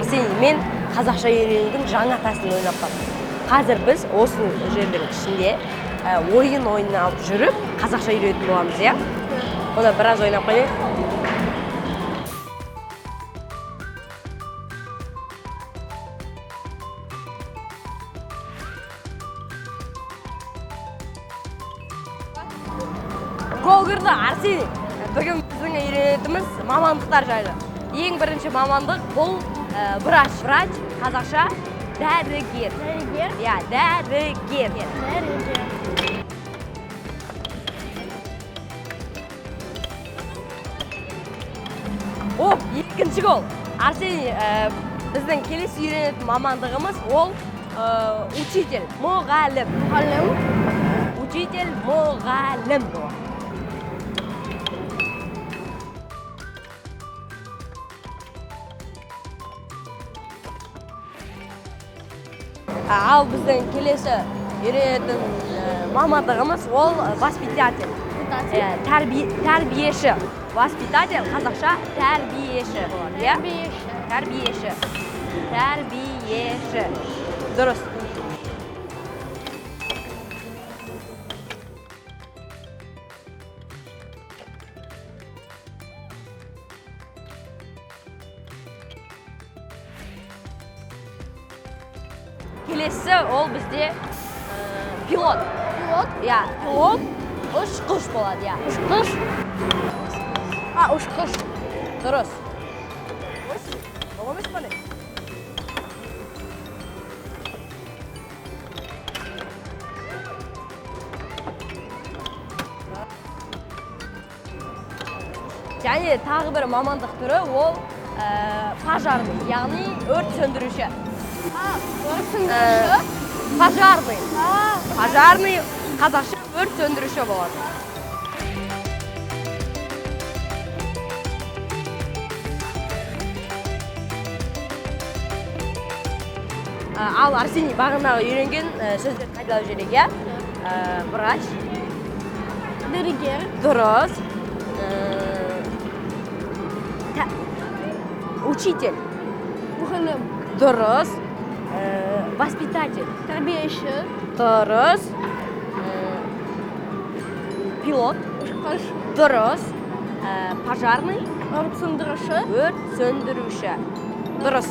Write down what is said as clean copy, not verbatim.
Арсений, мен қазақша үйренудің жаңа тәсілін ойлап таптым. Қазір біз осы жердің ішінде ойын ойнап жүріп, қазақша үйретіп боламыз, иә? Оны біраз ойнап қойайық. Гол кірді, Арсений. Бүгін біздің үйренетіміз мамандықтар жайлы. Ең бірінші мамандық бұл врач. Врач, қазақша дәрігер. Дәрігер? Иә, дәрігер. Дәрігер. О, екінші гол. Арсений, біздің келесі үйренетін мамандығымыз ол учитель, мұғалім. Мұғалім? Учитель, мұғалім болады. Ал біздің келесі үйренетін мамандығымыз ол воспитатель. Тәрбиеші. Воспитатель қазақша тәрбиеші болады, иә? Тәрбиеші. Тәрбиеші. Дұрыс. Келесі ол бізде пилот. Пилот? Иә, пилот ұшқыш болады, иә. Ұшқыш? Ұшқыш. Дұрыс. Оғымыз қане? Және тағы бір мамандық түрі ол пожарный, яғни өрт сөндіруші. Өрт сөндіруші? Пожарный. Пожарный қазақша өрт сөндіруші болады. Ал Арсений бағындағы үйренген сөздер қайталап жіберейік, иә? Врач. Дәрігер. Дұрыс. Учитель. Мұғалім. Дұрыс. Воспитатель. Тәрбиеші. Дұрыс. Пилот. Ұшқыш. Дұрыс. Пожарный. Өрт сөндіруші. Өрт сөндіруші. Дұрыс.